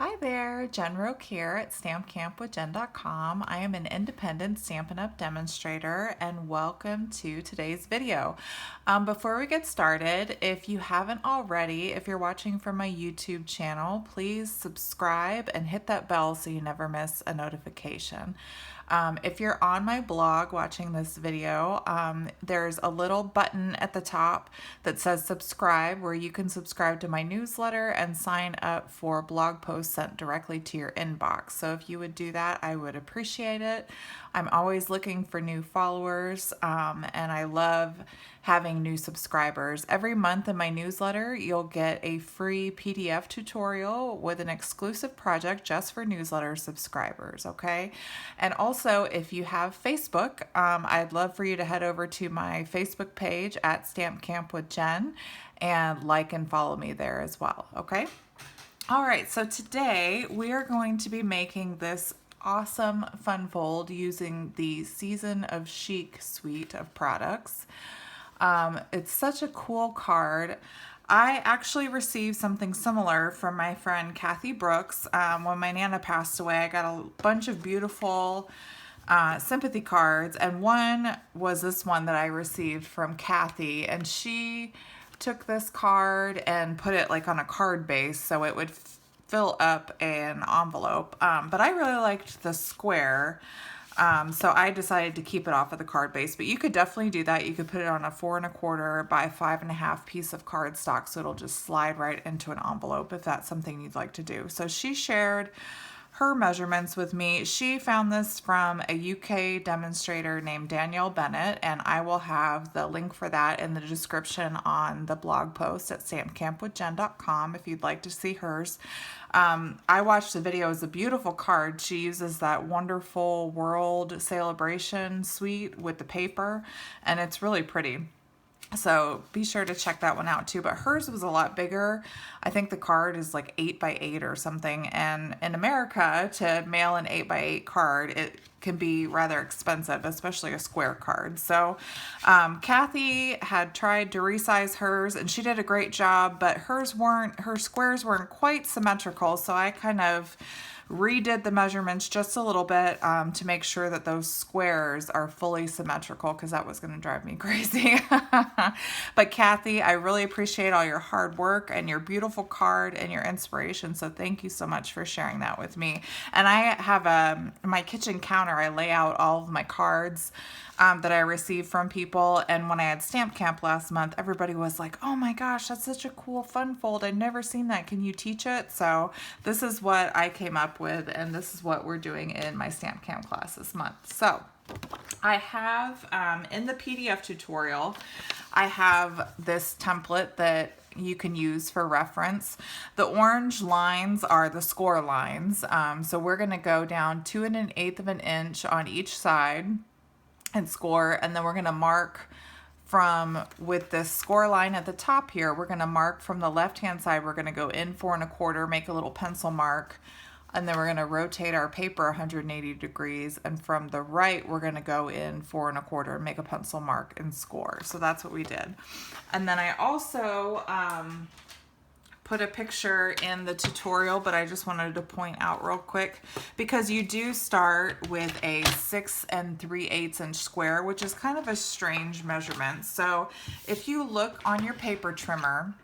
Hi there, Jen Roque here at stampcampwithjen.com. I am an independent Stampin' Up! Demonstrator and welcome to today's video. Before we get started, if you haven't already, if you're watching from my YouTube channel, please subscribe and hit that bell so you never miss a notification. If you're on my blog watching this video, there's a little button at the top that says subscribe where you can subscribe to my newsletter and sign up for blog posts sent directly to your inbox. So if you would do that, I would appreciate it. I'm always looking for new followers, and I love having new subscribers. Every month in my newsletter, you'll get a free PDF tutorial with an exclusive project just for newsletter subscribers, okay? And also, if you have Facebook, I'd love for you to head over to my Facebook page at Stamp Camp with Jen and like and follow me there as well, okay? All right, so today we are going to be making this awesome fun fold using the Season of Chic suite of products. It's such a cool card. I actually received something similar from my friend Kathy Brooks. When my Nana passed away, I got a bunch of beautiful sympathy cards, and one was this one that I received from Kathy, and she took this card and put it like on a card base so it would fill up an envelope, but I really liked the square, so I decided to keep it off of the card base. But you could definitely do that. You could put it on a 4 1/4 by 5 1/2 piece of cardstock, so it'll just slide right into an envelope if that's something you'd like to do. So she shared her measurements with me. She found this from a UK demonstrator named Danielle Bennett, and I will have the link for that in the description on the blog post at stampcampwithjen.com if you'd like to see hers. I watched the video. It's a beautiful card. She uses that wonderful world celebration suite with the paper, and it's really pretty. So be sure to check that one out too. But hers was a lot bigger. I think the card is like 8 by 8 or something. And in America, to mail an 8 by 8 card, it can be rather expensive, especially a square card. So Kathy had tried to resize hers and she did a great job, but her squares weren't quite symmetrical. So I kind of redid the measurements just a little bit to make sure that those squares are fully symmetrical, because that was going to drive me crazy. But Kathy, I really appreciate all your hard work and your beautiful card and your inspiration. So thank you so much for sharing that with me. And I have my kitchen counter, I lay out all of my cards that I received from people. And when I had Stamp Camp last month, everybody was like, oh my gosh, that's such a cool fun fold. I've never seen that. Can you teach it? So this is what I came up with, and this is what we're doing in my Stamp Camp class this month. So I have, in the PDF tutorial, I have this template that you can use for reference. The orange lines are the score lines. So we're going to go down 2 1/8 of an inch on each side and score, and then we're going to mark with this score line at the top here, we're going to mark from the left hand side. We're going to go in 4 1/4, make a little pencil mark, and then we're going to rotate our paper 180 degrees, and from the right we're going to go in 4 1/4, make a pencil mark and score. So that's what we did. And then I also put a picture in the tutorial, but I just wanted to point out real quick, because you do start with a 6 3/8 inch square, which is kind of a strange measurement. So if you look on your paper trimmer,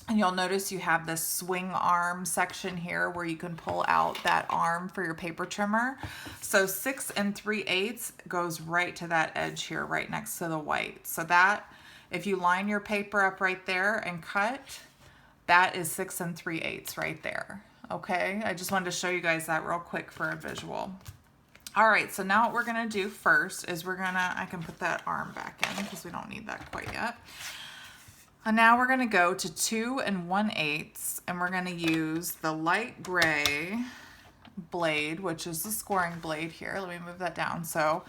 and you'll notice you have this swing arm section here where you can pull out that arm for your paper trimmer. So 6 3/8 goes right to that edge here, right next to the white. So that, if you line your paper up right there and cut, that is 6 3/8 right there. Okay, I just wanted to show you guys that real quick for a visual. All right, so now what we're gonna do first is I can put that arm back in because we don't need that quite yet. And now we're gonna go to 2 1/8, and we're gonna use the light gray blade, which is the scoring blade here. Let me move that down. So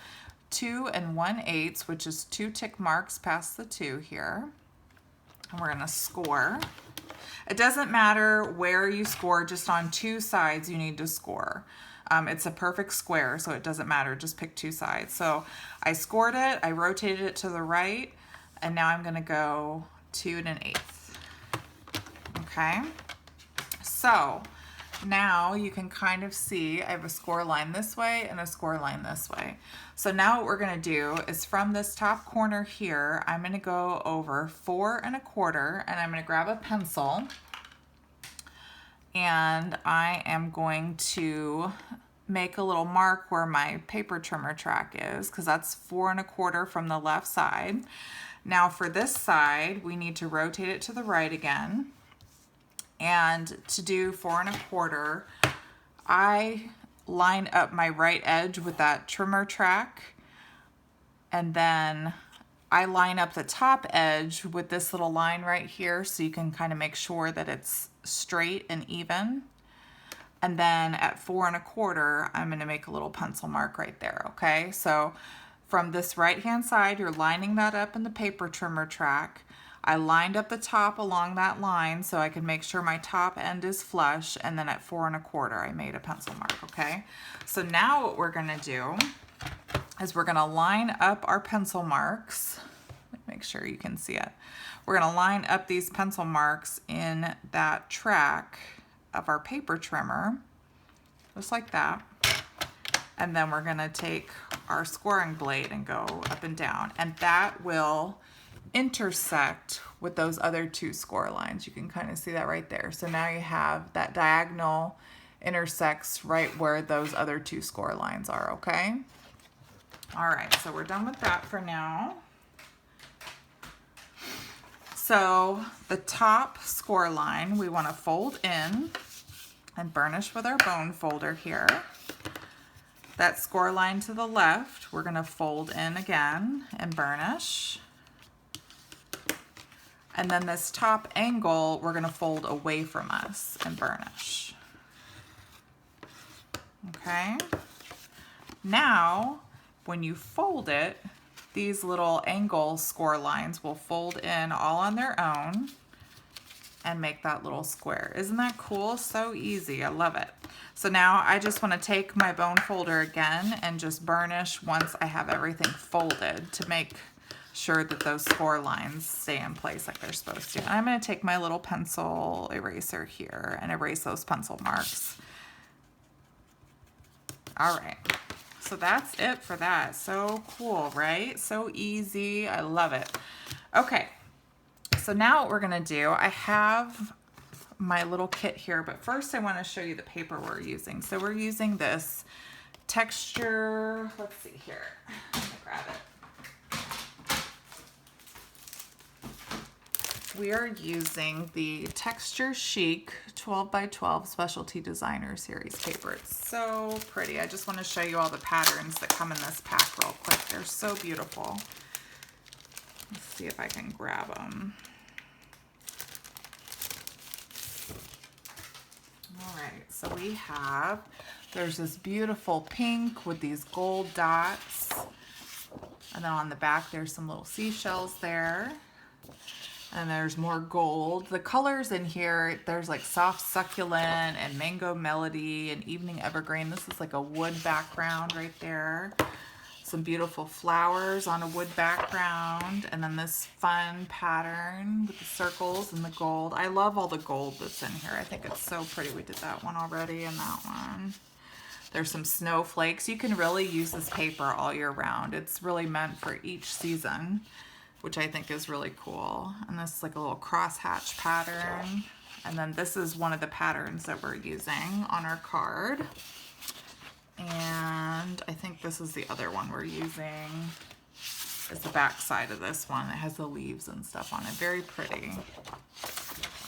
2 1/8, which is 2 tick marks past the 2 here. And we're gonna score. It doesn't matter where you score, just on 2 sides you need to score. It's a perfect square, so it doesn't matter, just pick 2 sides. So I scored it, I rotated it to the right, and now I'm gonna go 2 1/8. Okay, so now you can kind of see I have a score line this way and a score line this way. So now what we're going to do is from this top corner here, I'm going to go over 4 1/4, and I'm going to grab a pencil, and I am going to make a little mark where my paper trimmer track is, because that's 4 1/4 from the left side. Now for this side, we need to rotate it to the right again. And to do 4 1/4, I line up my right edge with that trimmer track, and then I line up the top edge with this little line right here, so you can kind of make sure that it's straight and even. And then at 4 1/4, I'm going to make a little pencil mark right there, okay? So from this right hand side, you're lining that up in the paper trimmer track. I lined up the top along that line so I can make sure my top end is flush, and then at 4 1/4 I made a pencil mark, okay? So now what we're gonna do is we're gonna line up our pencil marks. Make sure you can see it. We're gonna line up these pencil marks in that track of our paper trimmer, just like that. And then we're gonna take our scoring blade and go up and down, and that will intersect with those other 2 score lines. You can kind of see that right there. So now you have that diagonal intersects right where those other 2 score lines are, okay? All right, so we're done with that for now. So the top score line, we want to fold in and burnish with our bone folder here. That score line to the left, we're going to fold in again and burnish. And then this top angle, we're going to fold away from us and burnish. Okay? Now, when you fold it, these little angle score lines will fold in all on their own and make that little square. Isn't that cool? So easy. I love it. So now I just want to take my bone folder again and just burnish once I have everything folded to make sure that those score lines stay in place like they're supposed to. And I'm going to take my little pencil eraser here and erase those pencil marks. All right, so that's it for that. So cool, right? So easy. I love it. Okay, so now what we're going to do, I have my little kit here, but first I want to show you the paper we're using. So we're using this texture, let's see here, I'm going to grab it. We are using the Texture Chic 12 by 12 Specialty Designer Series paper. It's so pretty. I just want to show you all the patterns that come in this pack real quick. They're so beautiful. Let's see if I can grab them. All right, so we have, there's this beautiful pink with these gold dots. And then on the back, there's some little seashells there. And there's more gold. The colors in here, there's like soft succulent and mango melody and evening evergreen. This is like a wood background right there. Some beautiful flowers on a wood background. And then this fun pattern with the circles and the gold. I love all the gold that's in here. I think it's so pretty. We did that one already and that one. There's some snowflakes. You can really use this paper all year round. It's really meant for each season, which I think is really cool. And this is like a little crosshatch pattern. And then this is one of the patterns that we're using on our card. And I think this is the other one we're using. It's the back side of this one. It has the leaves and stuff on it. Very pretty.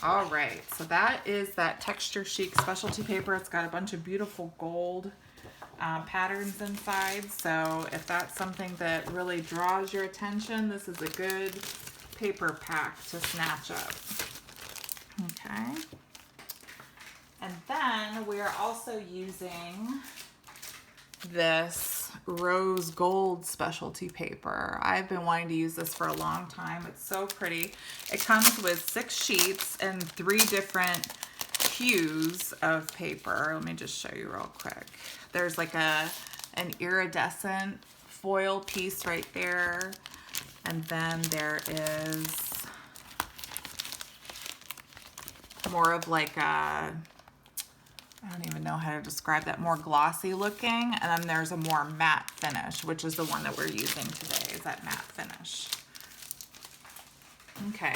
All right, so that is that Texture Chic specialty paper. It's got a bunch of beautiful gold patterns inside, so if that's something that really draws your attention, this is a good paper pack to snatch up. Okay, and then we are also using this rose gold specialty paper. I've been wanting to use this for a long time. It's so pretty. It comes with 6 sheets and 3 different hues of paper. Let me just show you real quick. There's like an iridescent foil piece right there. And then there is more of like a I don't even know how to describe that, more glossy looking. And then there's a more matte finish, which is the one that we're using today, is that matte finish. Okay,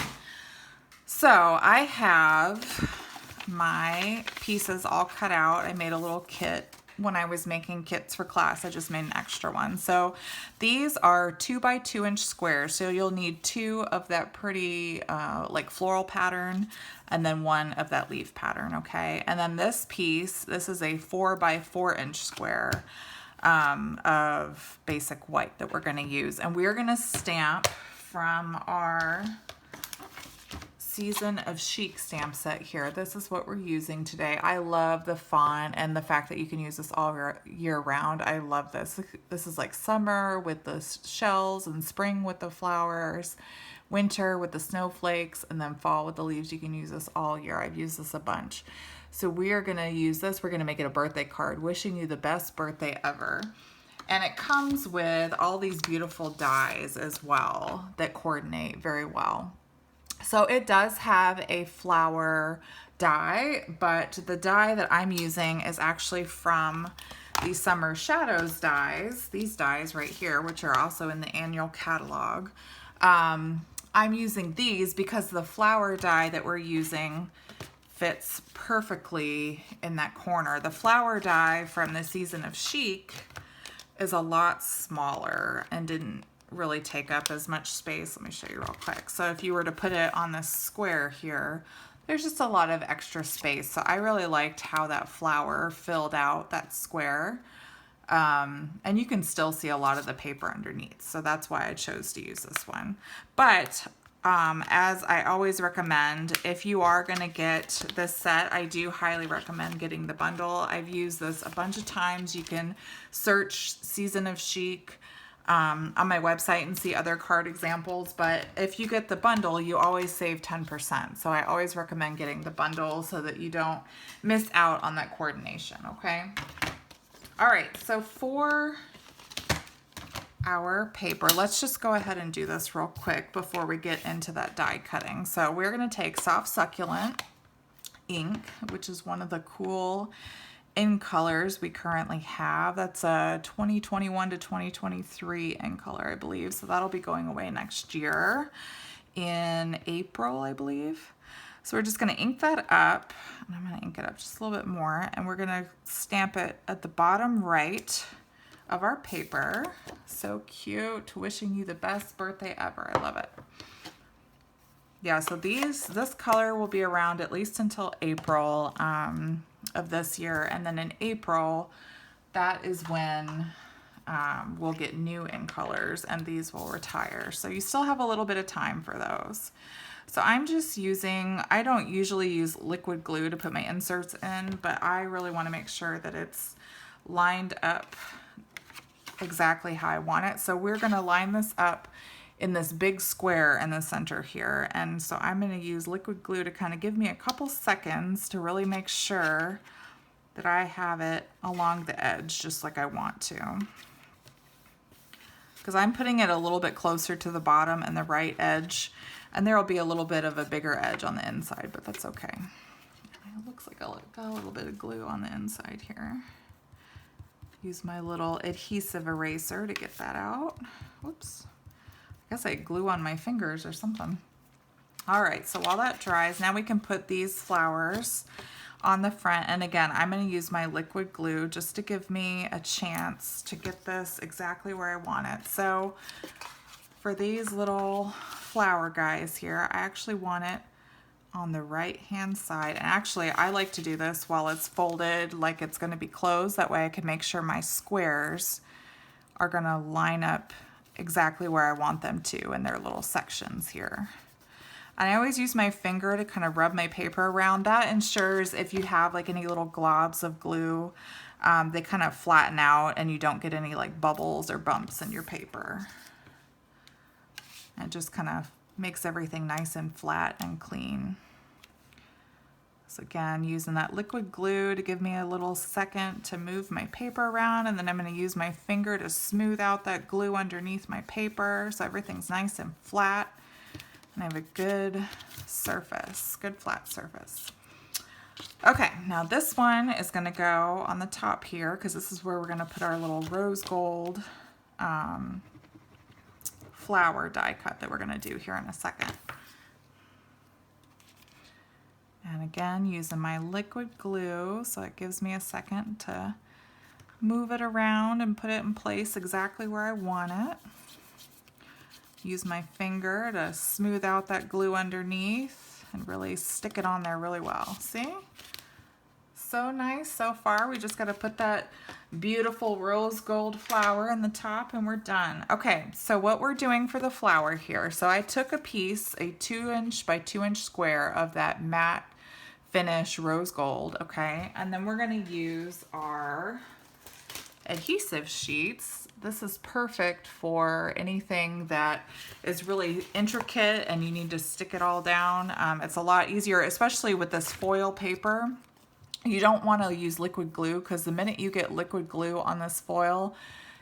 so I have my pieces all cut out. I made a little kit when I was making kits for class. I just made an extra one. So these are 2 by 2 inch squares. So you'll need 2 of that pretty like floral pattern and then 1 of that leaf pattern, okay? And then this piece, this is a 4 by 4 inch square of basic white that we're gonna use. And we're gonna stamp from our Season of Chic stamp set here. This is what we're using today. I love the font and the fact that you can use this all year round. I love this. This is like summer with the shells and spring with the flowers, winter with the snowflakes, and then fall with the leaves. You can use this all year. I've used this a bunch. So we are gonna use this. We're gonna make it a birthday card, wishing you the best birthday ever. And it comes with all these beautiful dies as well that coordinate very well. So it does have a flower die, but the die that I'm using is actually from the Summer Shadows dies, these dies right here, which are also in the annual catalog. I'm using these because the flower die that we're using fits perfectly in that corner. The flower die from the Season of Chic is a lot smaller and didn't really take up as much space. Let me show you real quick. So if you were to put it on this square here, there's just a lot of extra space. So I really liked how that flower filled out that square. And you can still see a lot of the paper underneath. So that's why I chose to use this one. But as I always recommend, if you are going to get this set, I do highly recommend getting the bundle. I've used this a bunch of times. You can search Season of Chic on my website and see other card examples, but if you get the bundle, you always save 10%. So I always recommend getting the bundle so that you don't miss out on that coordination, okay? All right, so for our paper, let's just go ahead and do this real quick before we get into that die cutting. So we're gonna take Soft Succulent ink, which is one of the cool in colors we currently have. That's a 2021 to 2023 in color, I believe. So that'll be going away next year in April, I believe. So we're just gonna ink that up, and I'm gonna ink it up just a little bit more, and we're gonna stamp it at the bottom right of our paper. So cute, wishing you the best birthday ever. I love it. Yeah, so this color will be around at least until April of this year, and then in April, that is when we'll get new in colors and these will retire. So you still have a little bit of time for those. So I'm just using, I don't usually use liquid glue to put my inserts in, but I really want to make sure that it's lined up exactly how I want it. So we're going to line this up in this big square in the center here. And so I'm going to use liquid glue to kind of give me a couple seconds to really make sure that I have it along the edge just like I want to. Because I'm putting it a little bit closer to the bottom and the right edge, and there will be a little bit of a bigger edge on the inside, but that's okay. It looks like I got a little bit of glue on the inside here. Use my little adhesive eraser to get that out. Whoops. I guess I glue on my fingers or something. All right, so while that dries, now we can put these flowers on the front. And again, I'm going to use my liquid glue just to give me a chance to get this exactly where I want it. So for these little flower guys here, I actually want it on the right hand side. And actually I like to do this while it's folded like it's going to be closed. That way I can make sure my squares are going to line up exactly where I want them to in their little sections here. And I always use my finger to kind of rub my paper around. That ensures if you have like any little globs of glue, they kind of flatten out and you don't get any like bubbles or bumps in your paper. It just kind of makes everything nice and flat and clean. So again, using that liquid glue to give me a little second to move my paper around, and then I'm going to use my finger to smooth out that glue underneath my paper so everything's nice and flat. And I have a good surface, good flat surface. Okay, now this one is gonna go on the top here because this is where we're gonna put our little rose gold flower die cut that we're gonna do here in a second. And again, using my liquid glue, so it gives me a second to move it around and put it in place exactly where I want it. Use my finger to smooth out that glue underneath and really stick it on there really well. See? So nice so far. We just got to put that beautiful rose gold flower in the top and we're done. Okay, so what we're doing for the flower here, so I took a piece, a 2" by 2" square of that matte finish rose gold, okay? And then we're gonna use our adhesive sheets. This is perfect for anything that is really intricate and you need to stick it all down. It's a lot easier, especially with this foil paper. You don't want to use liquid glue because the minute you get liquid glue on this foil,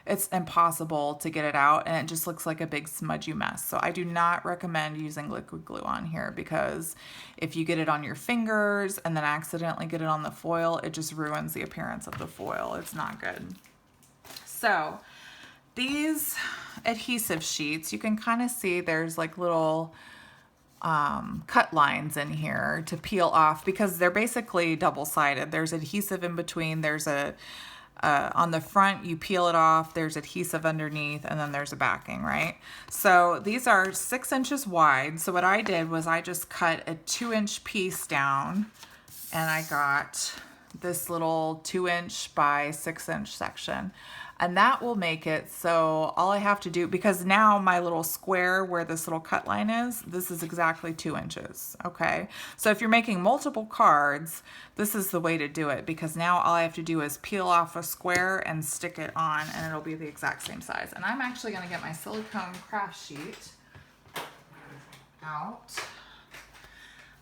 it's impossible to get it out and it just looks like a big smudgy mess. So I do not recommend using liquid glue on here because if you get it on your fingers and then accidentally get it on the foil, it just ruins the appearance of the foil. It's not good. So these adhesive sheets, you can kind of see there's like little cut lines in here to peel off because they're basically double-sided. There's adhesive in between. There's a on the front, you peel it off, there's adhesive underneath, and then there's a backing, right? So these are 6 inches wide. So what I did was I just cut a 2" piece down and I got this little 2" by 6" section. And that will make it so all I have to do, because now my little square where this little cut line is, this is exactly 2 inches, okay? So if you're making multiple cards, this is the way to do it because now all I have to do is peel off a square and stick it on and it'll be the exact same size. And I'm actually gonna get my silicone craft sheet out.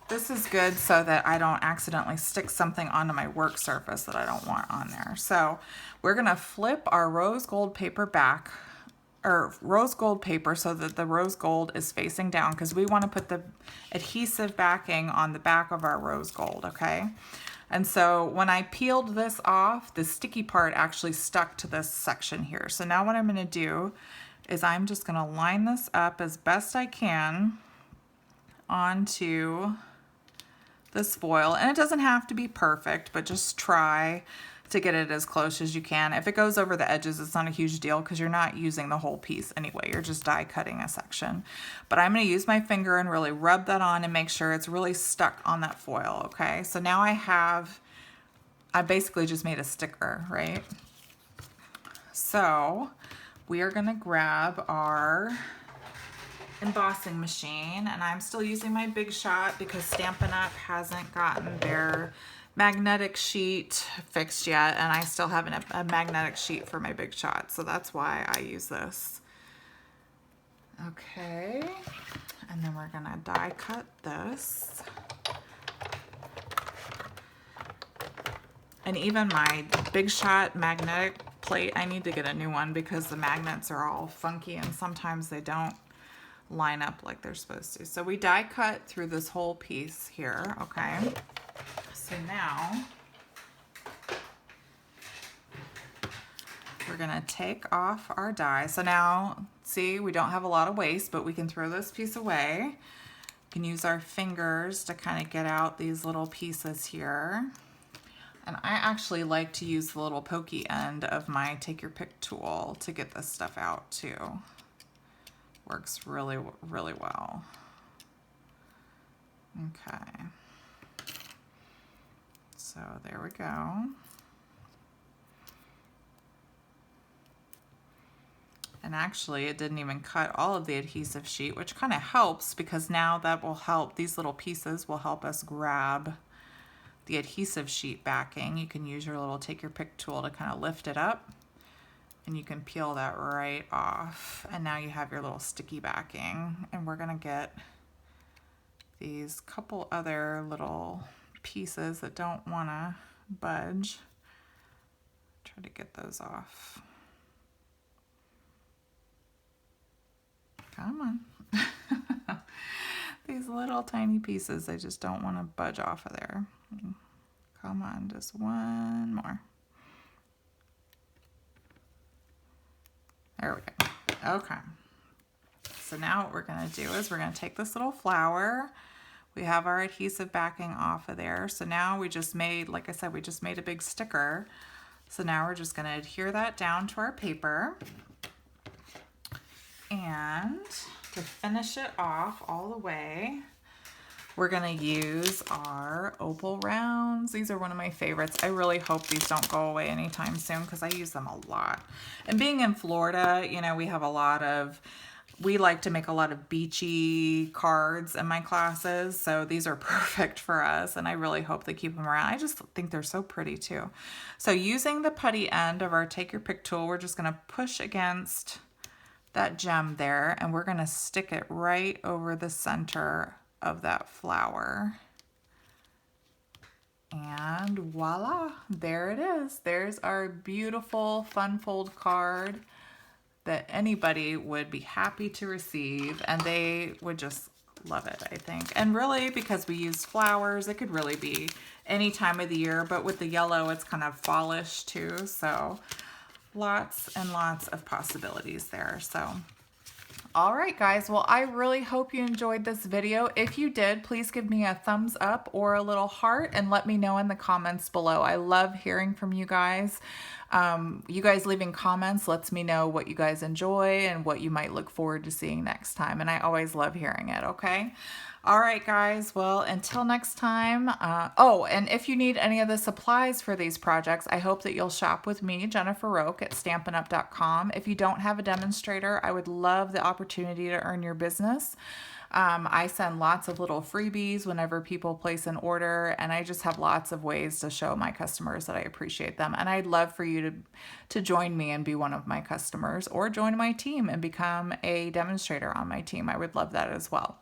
This is good so that I don't accidentally stick something onto my work surface that I don't want on there. So we're gonna flip our rose gold paper back, or rose gold paper so that the rose gold is facing down because we wanna put the adhesive backing on the back of our rose gold, okay? And so when I peeled this off, the sticky part actually stuck to this section here. So now what I'm gonna do is I'm just gonna line this up as best I can onto this foil, and it doesn't have to be perfect, but just try to get it as close as you can. If it goes over the edges, it's not a huge deal because you're not using the whole piece anyway. You're just die cutting a section. But I'm going to use my finger and really rub that on and make sure it's really stuck on that foil, okay? So now I basically just made a sticker, right? So we are going to grab our embossing machine, and I'm still using my Big Shot because Stampin' Up! Hasn't gotten their magnetic sheet fixed yet, and I still have a magnetic sheet for my Big Shot, so that's why I use this. Okay, and then we're gonna die cut this. And even my Big Shot magnetic plate, I need to get a new one because the magnets are all funky and sometimes they don't line up like they're supposed to. So we die cut through this whole piece here, okay? So now we're gonna take off our die. So now, see, we don't have a lot of waste, but we can throw this piece away. We can use our fingers to kind of get out these little pieces here. And I actually like to use the little pokey end of my take your pick tool to get this stuff out too. Works really, really well. Okay. So there we go. And actually it didn't even cut all of the adhesive sheet, which kind of helps because now that will help, these little pieces will help us grab the adhesive sheet backing. You can use your little take your pick tool to kind of lift it up and you can peel that right off. And now you have your little sticky backing, and we're gonna get these couple other little pieces that don't wanna budge. Try to get those off. Come on. These little tiny pieces, they just don't want to budge off of there. Come on, just one more. There we go. Okay. So now what we're going to do is we're going to take this little flower. We have our adhesive backing off of there. So now we just made, like I said, we just made a big sticker. So now we're just going to adhere that down to our paper. And to finish it off all the way, we're going to use our opal rounds. These are one of my favorites. I really hope these don't go away anytime soon because I use them a lot. And being in Florida, you know, we like to make a lot of beachy cards in my classes. So these are perfect for us. And I really hope they keep them around. I just think they're so pretty too. So using the putty end of our Take Your Pick tool, we're just going to push against that gem there. And we're going to stick it right over the center of that flower. And voila, there it is. There's our beautiful fun fold card that anybody would be happy to receive, and they would just love it, I think. And really, because we use flowers, it could really be any time of the year, but with the yellow, it's kind of fallish too. So lots and lots of possibilities there. So all right, guys. Well, I really hope you enjoyed this video. If you did, please give me a thumbs up or a little heart and let me know in the comments below. I love hearing from you guys. You guys leaving comments lets me know what you guys enjoy and what you might look forward to seeing next time. And I always love hearing it, okay? All right, guys. Well, until next time. Oh, and if you need any of the supplies for these projects, I hope that you'll shop with me, Jennifer Roque, at StampinUp.com. If you don't have a demonstrator, I would love the opportunity to earn your business. I send lots of little freebies whenever people place an order, and I just have lots of ways to show my customers that I appreciate them. And I'd love for you to join me and be one of my customers, or join my team and become a demonstrator on my team. I would love that as well.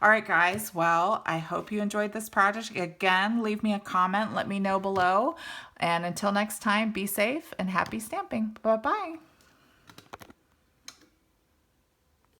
All right, guys. Well, I hope you enjoyed this project. Again, leave me a comment. Let me know below. And until next time, be safe and happy stamping. Bye-bye.